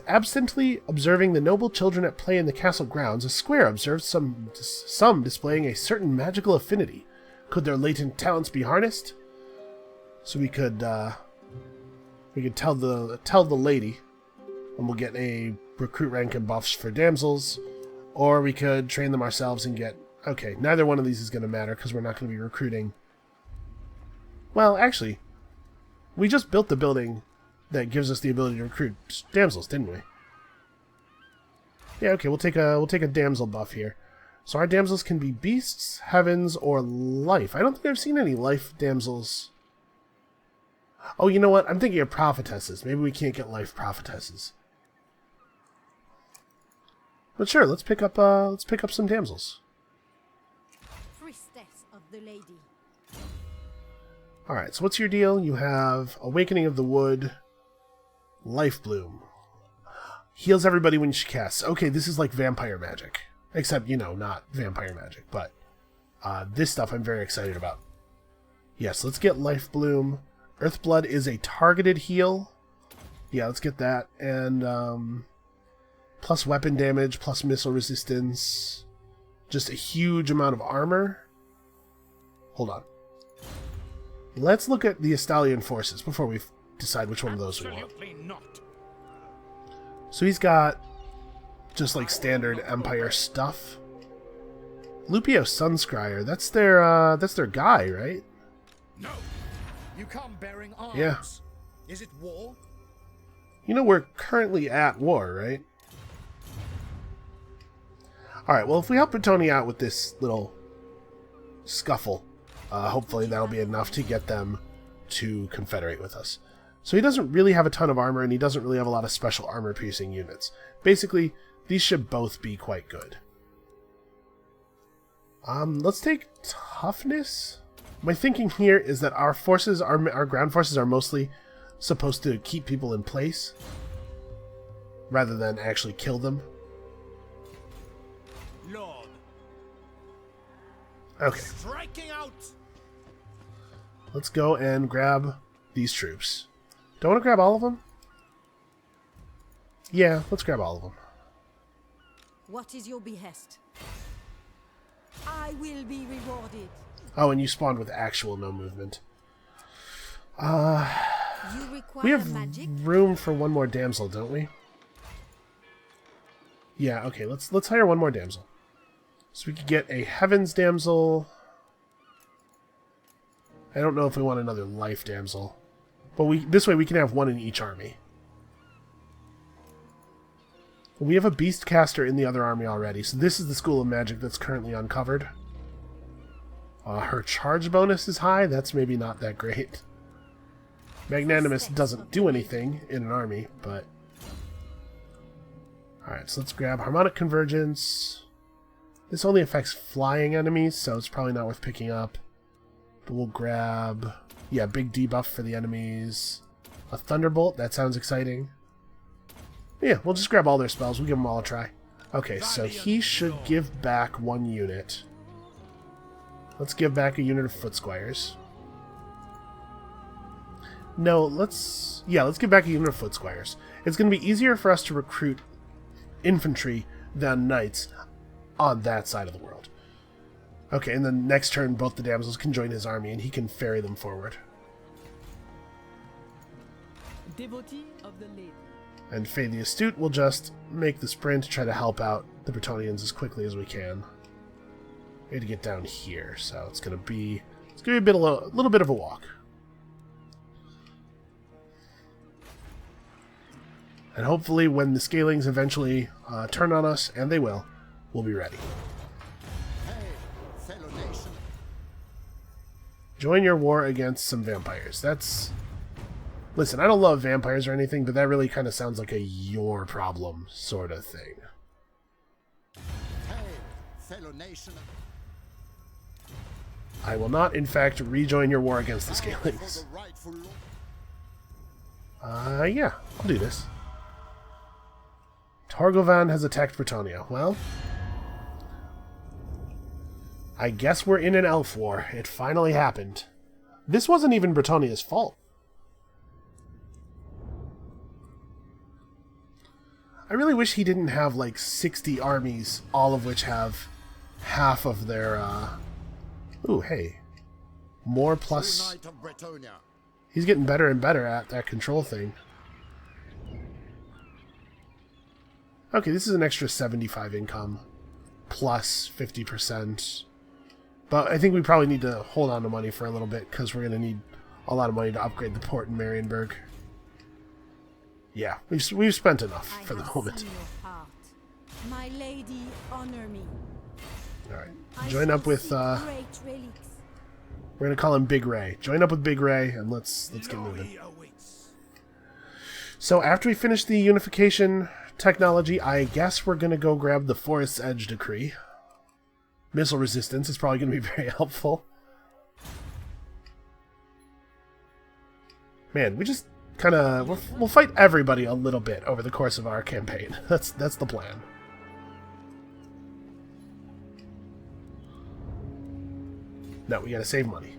absently observing the noble children at play in the castle grounds, a square observed some displaying a certain magical affinity. Could their latent talents be harnessed? So we could tell the lady, and we'll get a recruit rank and buffs for damsels, or we could train them ourselves and get... Okay, neither one of these is going to matter because we're not going to be recruiting. Well, actually, we just built the building that gives us the ability to recruit damsels, didn't we? Yeah, okay, we'll take a damsel buff here. So our damsels can be beasts, heavens, or life. I don't think I've seen any life damsels. Oh, you know what? I'm thinking of prophetesses. Maybe we can't get life prophetesses. But sure, let's pick up some damsels. Priestess of the lady. Alright, so what's your deal? You have Awakening of the Wood, Life Bloom. Heals everybody when she casts. Okay, this is like vampire magic. Except, you know, not vampire magic. But this stuff I'm very excited about. Yes, let's get Life Bloom. Earthblood is a targeted heal. Yeah, let's get that. And plus weapon damage, plus missile resistance. Just a huge amount of armor. Hold on. Let's look at the Estalian forces before we decide which one of those we want. So he's got just like standard Empire stuff. Lupio Sunscryer, that's their guy, right? No, you come bearing arms. Yeah. Is it war? You know we're currently at war, right? Alright, well if we help Bretonia out with this little scuffle, hopefully that'll be enough to get them to confederate with us. So he doesn't really have a ton of armor, and he doesn't really have a lot of special armor-piercing units. Basically, these should both be quite good. Let's take toughness. My thinking here is that our forces, our ground forces, are mostly supposed to keep people in place, rather than actually kill them. Lord. Okay. Striking out. Let's go and grab these troops. Do I want to grab all of them? Yeah, let's grab all of them. What is your behest? I will be rewarded. Oh, and you spawned with actual no movement. You require We have magic? room for one more damsel, don't we? Yeah, okay, let's hire one more damsel. So we could get a Heaven's Damsel. I don't know if we want another Life Damsel. But this way we can have one in each army. We have a Beast Caster in the other army already, so this is the School of Magic that's currently uncovered. Her charge bonus is high, that's maybe not that great. Magnanimous doesn't do anything in an army, but... Alright, so let's grab Harmonic Convergence. This only affects flying enemies, so it's probably not worth picking up. But we'll grab... Yeah, big debuff for the enemies. A Thunderbolt, that sounds exciting. Yeah, we'll just grab all their spells. We'll give them all a try. Okay, so he should give back one unit. Let's give back a unit of Foot Squires. No, let's give back a unit of Foot Squires. It's going to be easier for us to recruit infantry than knights on that side of the world. Okay, and then next turn, both the damsels can join his army, and he can ferry them forward. Devotee of the lady. And Faye the Astute will just make the sprint to try to help out the Bretonians as quickly as we can. We had to get down here, so it's gonna be a little bit of a walk. And hopefully, when the scalings eventually turn on us, and they will, we'll be ready. Join your war against some vampires. That's... Listen, I don't love vampires or anything, but that really kind of sounds like a your problem sort of thing. I will not, in fact, rejoin your war against the Scalings. Yeah, I'll do this. Targovan has attacked Bretonia. Well, I guess we're in an elf war. It finally happened. This wasn't even Bretonia's fault. I really wish he didn't have like 60 armies, all of which have half of their, Ooh, hey. More plus... Knight of Bretonia. He's getting better and better at that control thing. Okay, this is an extra 75 income. Plus 50%. But I think we probably need to hold on to money for a little bit, because we're going to need a lot of money to upgrade the port in Marienburg. Yeah, we've spent enough for the moment. Seen your heart. My lady, honor me. Alright, join up with, Great relics. we're going to call him Big Ray. Join up with Big Ray, and let's get moving. awaits. So after we finish the unification technology, I guess we're going to go grab the Forest's Edge Decree. Missile resistance is probably going to be very helpful. Man, we just kind of... We'll fight everybody a little bit over the course of our campaign. That's the plan. No, we gotta save money.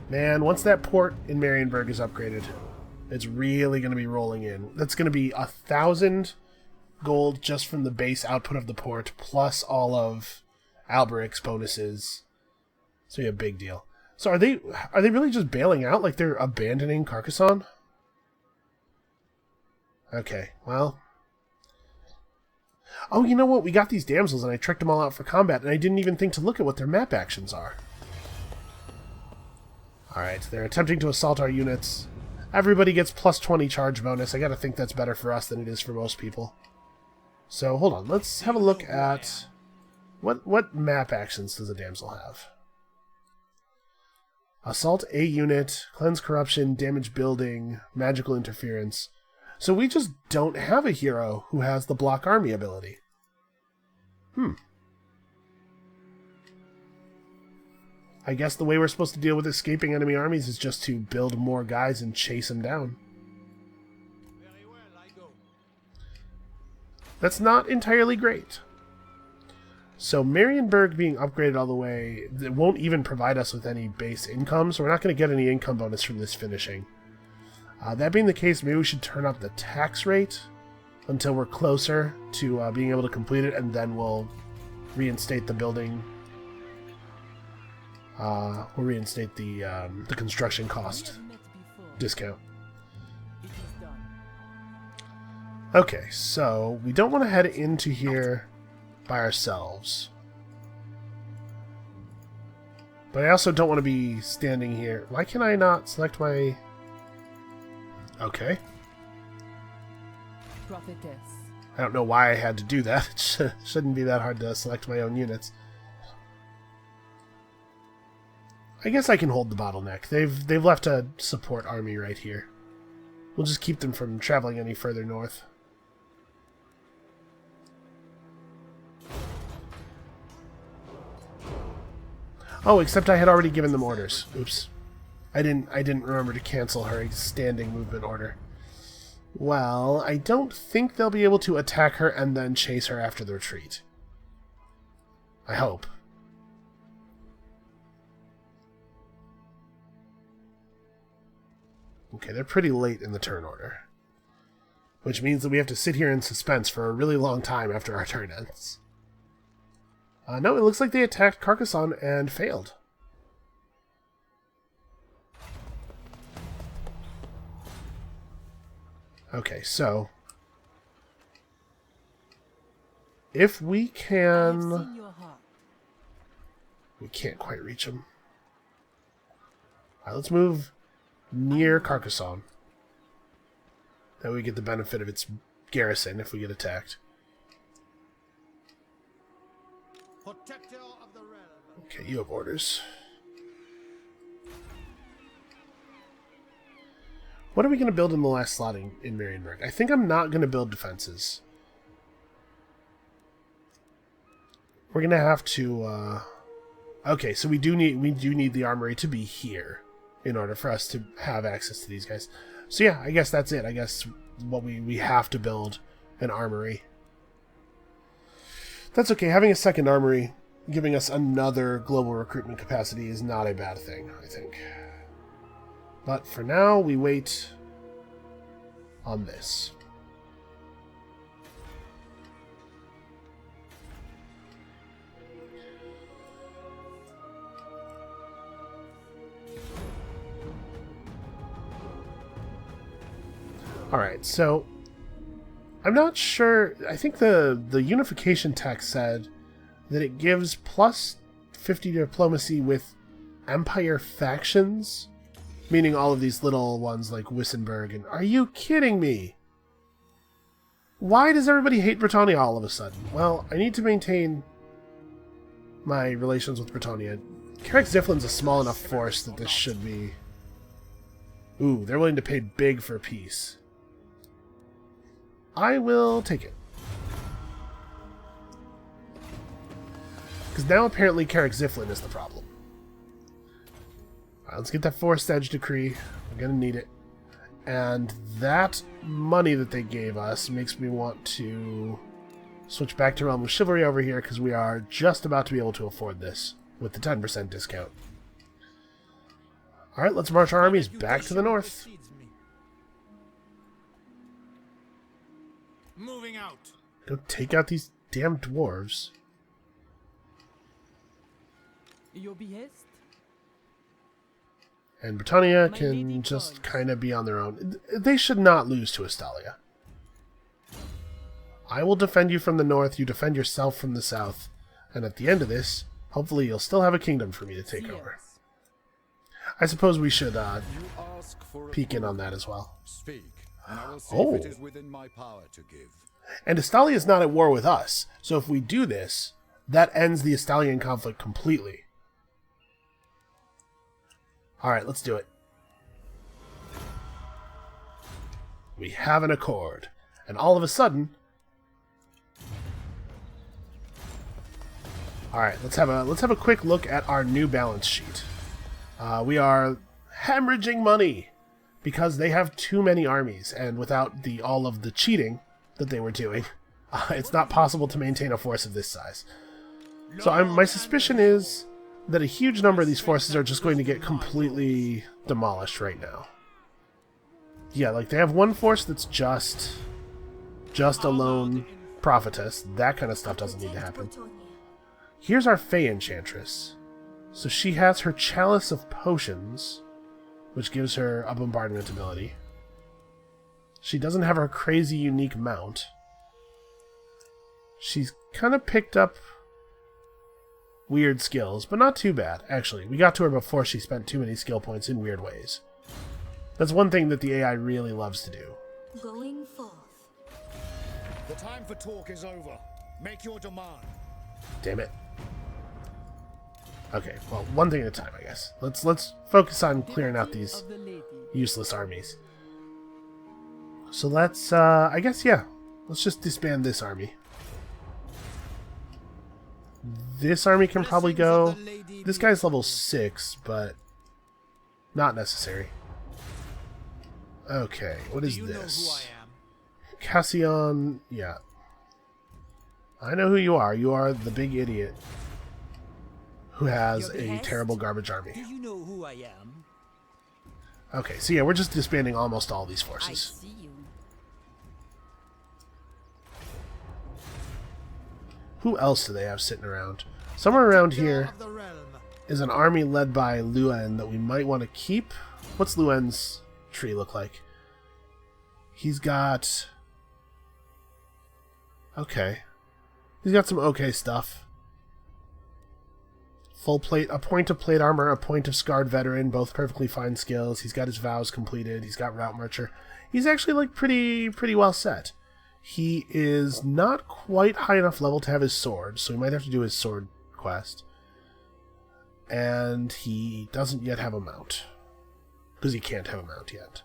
Man, once that port in Marienburg is upgraded, it's really going to be rolling in. That's going to be 1,000 gold just from the base output of the port, plus all of Alberic's bonuses. So yeah, big deal. So are they really just bailing out? Like they're abandoning Carcassonne? Okay, well... Oh, you know what? We got these damsels and I tricked them all out for combat, and I didn't even think to look at what their map actions are. Alright, they're attempting to assault our units. Everybody gets plus 20 charge bonus. I gotta think that's better for us than it is for most people. So, hold on. Let's have a look at... What map actions does a damsel have? Assault a unit, cleanse corruption, damage building, magical interference. So we just don't have a hero who has the block army ability. I guess the way we're supposed to deal with escaping enemy armies is just to build more guys and chase them down. Very well, I go. That's not entirely great. So Marienburg being upgraded all the way, it won't even provide us with any base income, so we're not going to get any income bonus from this finishing. That being the case, maybe we should turn up the tax rate until we're closer to being able to complete it, and then we'll reinstate the building. We'll reinstate the construction cost We have met before. discount. It is done. Okay, so we don't want to head into here by ourselves. But I also don't want to be standing here. Why can I not select my... Okay. Prophetess. I don't know why I had to do that. It shouldn't be that hard to select my own units. I guess I can hold the bottleneck. They've left a support army right here. We'll just keep them from traveling any further north. Oh, except I had already given them orders. Oops. I didn't remember to cancel her standing movement order. Well, I don't think they'll be able to attack her and then chase her after the retreat. I hope. Okay, they're pretty late in the turn order. Which means that we have to sit here in suspense for a really long time after our turn ends. No, it looks like they attacked Carcassonne and failed. Okay, so... if we I have can... seen your heart. We can't quite reach them. Alright, let's move near Carcassonne. That way we get the benefit of its garrison if we get attacked. Protector of the realm. Okay, you have orders. What are we going to build in the last slot in Marienburg? I think I'm not going to build defenses. We're going to have to... Okay, so we do need the armory to be here in order for us to have access to these guys. So yeah, I guess that's it. I guess what we have to build an armory. That's okay. Having a second armory, giving us another global recruitment capacity is not a bad thing, I think. But for now, we wait on this. Alright, so I'm not sure. I think the unification text said that it gives plus 50 diplomacy with Empire factions, meaning all of these little ones like Wissenberg. And are you kidding me? Why does everybody hate Britannia all of a sudden? Well, I need to maintain my relations with Britannia. Carrick Ziflin's a small enough force that this should be... Ooh, they're willing to pay big for peace. I will take it. Because now apparently Carrick Ziflin is the problem. Alright, let's get that Forest Edge Decree. We're going to need it. And that money that they gave us makes me want to switch back to Realm of Chivalry over here, because we are just about to be able to afford this with the 10% discount. Alright, let's march our armies back to the north. Moving out. Go take out these damn dwarves. Your behest? And Britannia can just kind of be on their own. They should not lose to Estalia. I will defend you from the north, you defend yourself from the south, and at the end of this, hopefully you'll still have a kingdom for me to take over. I suppose we should peek in on that as well. Speak, and I will see if it is within my power to give. And Estalia is not at war with us, so if we do this, that ends the Estalian conflict completely. Alright, let's do it. We have an accord. And all of a sudden... Alright, let's have a quick look at our new balance sheet. We are hemorrhaging money because they have too many armies, and without all of the cheating that they were doing, it's not possible to maintain a force of this size. So my suspicion is that a huge number of these forces are just going to get completely demolished right now. Yeah, like they have one force that's just a lone prophetess. That kind of stuff doesn't need to happen. Here's our Fey Enchantress. So she has her Chalice of Potions, which gives her a bombardment ability. She doesn't have her crazy unique mount. She's kind of picked up weird skills, but not too bad, actually. We got to her before she spent too many skill points in weird ways. That's one thing that the AI really loves to do. Going forth. The time for talk is over. Make your demand. Damn it. Okay, well, one thing at a time, I guess. Let's focus on clearing out these useless armies. So let's, I guess, yeah. Let's just disband this army. This army can probably go. This guy's level 6, but not necessary. Okay, what is this? Cassian, yeah. I know who you are. You are the big idiot who has a terrible garbage army. Do you know who I am? Okay, so yeah, we're just disbanding almost all these forces. I see you. Who else do they have sitting around? Somewhere around here is an army led by Luen that we might want to keep. What's Luen's tree look like? He's got... Okay. He's got some okay stuff. Full plate, a point of plate armor, a point of scarred veteran, both perfectly fine skills. He's got his vows completed. He's got route marcher. He's actually like pretty well set. He is not quite high enough level to have his sword, so we might have to do his sword quest. And he doesn't yet have a mount. Because he can't have a mount yet.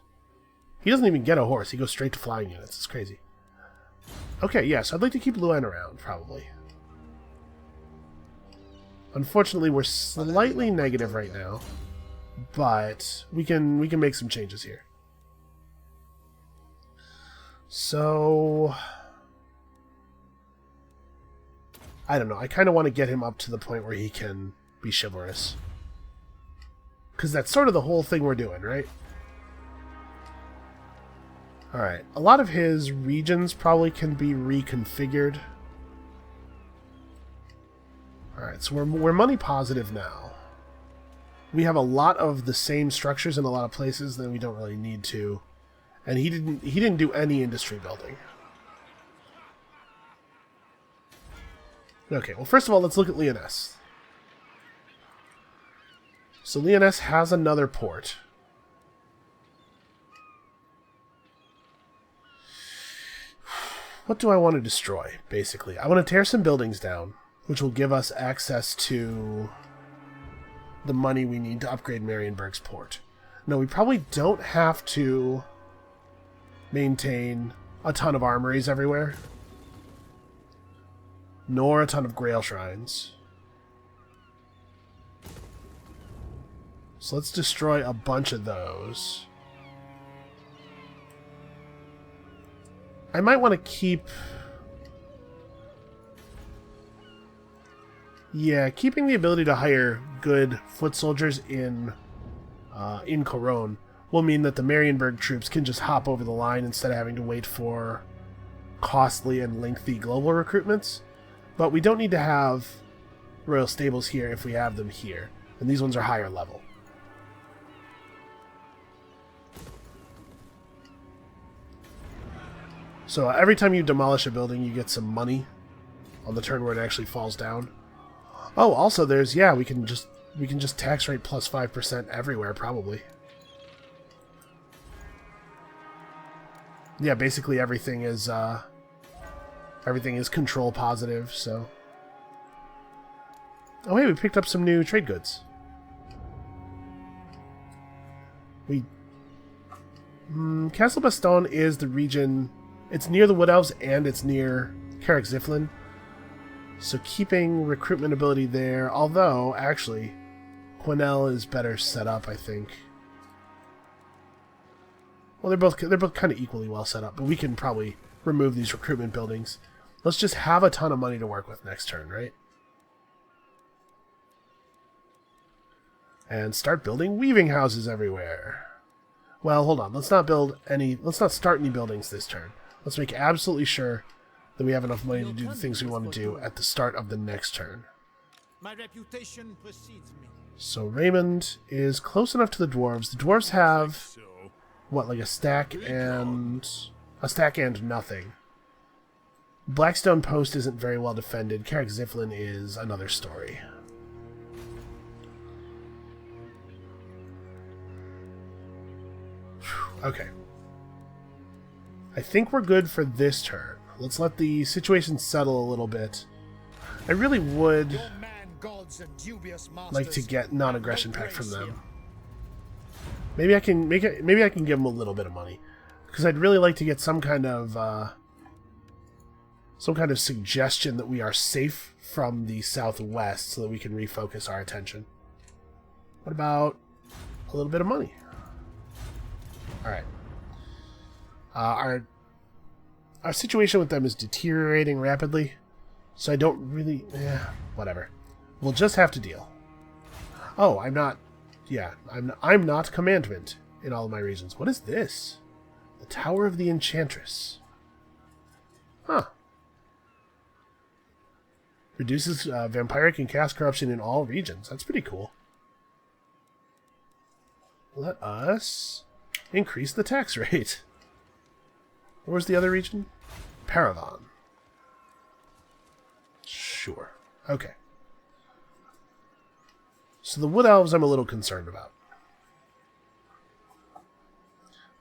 He doesn't even get a horse. He goes straight to flying units. It's crazy. Okay, yes, I'd like to keep Luen around, probably. Unfortunately, we're slightly negative right now. But we can make some changes here. So, I don't know. I kind of want to get him up to the point where he can be chivalrous. Because that's sort of the whole thing we're doing, right? Alright. A lot of his regions probably can be reconfigured. Alright, so we're money positive now. We have a lot of the same structures in a lot of places that we don't really need to And he didn't do any industry building. Okay, well, first of all, let's look at Lyonesse. So Lyonesse has another port. What do I want to destroy, basically? I want to tear some buildings down, which will give us access to the money we need to upgrade Marienburg's port. No, we probably don't have to maintain a ton of armories everywhere, nor a ton of Grail Shrines. So let's destroy a bunch of those. I might want to keep... Yeah, keeping the ability to hire good foot soldiers in Cologne will mean that the Marienburg troops can just hop over the line instead of having to wait for costly and lengthy global recruitments. But we don't need to have royal stables here if we have them here. And these ones are higher level. So every time you demolish a building, you get some money on the turn where it actually falls down. Oh, also there's, yeah, we can just tax rate plus 5% everywhere, probably. Yeah, basically everything is control positive, so. Oh hey, we picked up some new trade goods. Castle Baston is the region. It's near the Wood Elves and it's near Carrick Ziflin. So keeping recruitment ability there, although actually Quenelle is better set up, I think. Well, they're both kind of equally well set up, but we can probably remove these recruitment buildings. Let's just have a ton of money to work with next turn, right? And start building weaving houses everywhere. Well, hold on. Let's not start any buildings this turn. Let's make absolutely sure that we have enough money to do the things we want to do at the start of the next turn. My reputation precedes me. So Raymond is close enough to the dwarves. The dwarves have what, like a stack and nothing. Blackstone Post isn't very well defended. Carrick Ziflin is another story. Okay. I think we're good for this turn. Let's let the situation settle a little bit. I really would like to get non-aggression pact from them. Maybe I can give them a little bit of money, because I'd really like to get some kind of suggestion that we are safe from the southwest, so that we can refocus our attention. What about a little bit of money? All right. Our situation with them is deteriorating rapidly, so I don't really... whatever. We'll just have to deal. Oh, I'm not commandment in all of my regions. What is this? The Tower of the Enchantress. Huh. Reduces vampiric and chaos corruption in all regions. That's pretty cool. Let us increase the tax rate. Where's the other region? Paravan. Sure. Okay. So the Wood Elves I'm a little concerned about.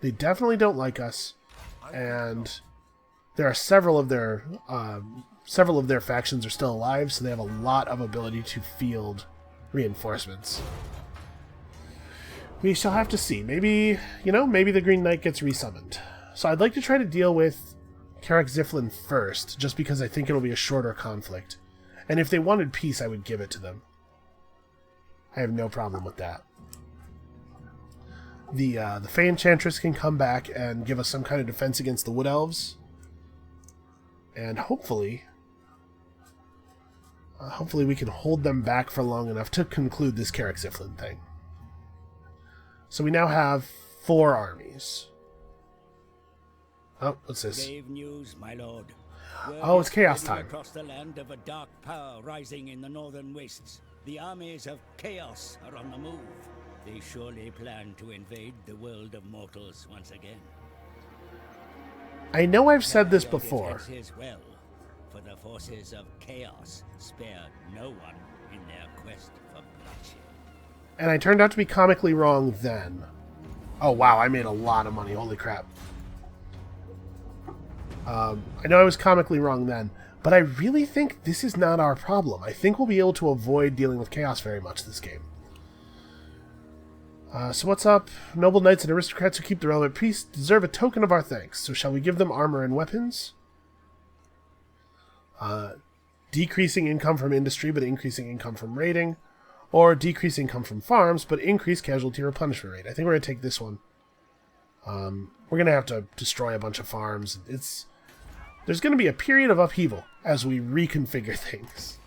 They definitely don't like us, and there are several of their factions are still alive, so they have a lot of ability to field reinforcements. We shall have to see. Maybe the Green Knight gets resummoned. So I'd like to try to deal with Carrick Ziflin first, just because I think it'll be a shorter conflict. And if they wanted peace, I would give it to them. I have no problem with that. The Fey Enchantress can come back and give us some kind of defense against the Wood Elves. And hopefully we can hold them back for long enough to conclude this Carrick Ziflin thing. So we now have 4 armies. Oh, what's this? Grave news, my lord. Oh, it's chaos time. Across the land of a dark power rising in the northern wastes. The armies of chaos are on the move. They surely plan to invade the world of mortals once again. I know I've said this before. Defenses well, for the forces of chaos spare no one in their quest for bloodshed. And I turned out to be comically wrong then. Oh wow, I made a lot of money. Holy crap. I know I was comically wrong then, but I really think this is not our problem. I think we'll be able to avoid dealing with chaos very much this game. So what's up? Noble knights and aristocrats who keep the relevant peace deserve a token of our thanks. So shall we give them armor and weapons? Decreasing income from industry, but increasing income from raiding. Or decrease income from farms, but increase casualty replenishment rate. I think we're going to take this one. We're going to have to destroy a bunch of farms. There's going to be a period of upheaval as we reconfigure things.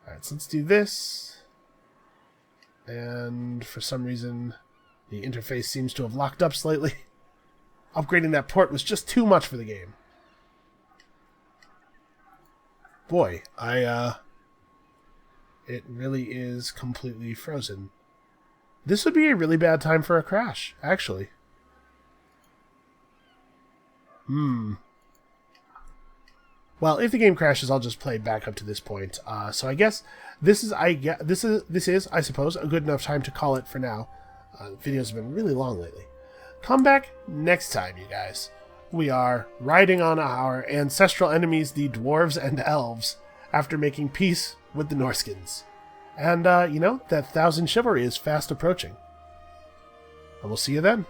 Alright, so let's do this. And for some reason, the interface seems to have locked up slightly. Upgrading that port was just too much for the game. Boy, it really is completely frozen. This would be a really bad time for a crash, actually. Well, if the game crashes, I'll just play back up to this point. So I guess this is, I suppose, a good enough time to call it for now. Videos have been really long lately. Come back next time, you guys. We are riding on our ancestral enemies, the dwarves and elves, after making peace with the Norskins. And, you know, that 1,000 chivalry is fast approaching. And we'll see you then.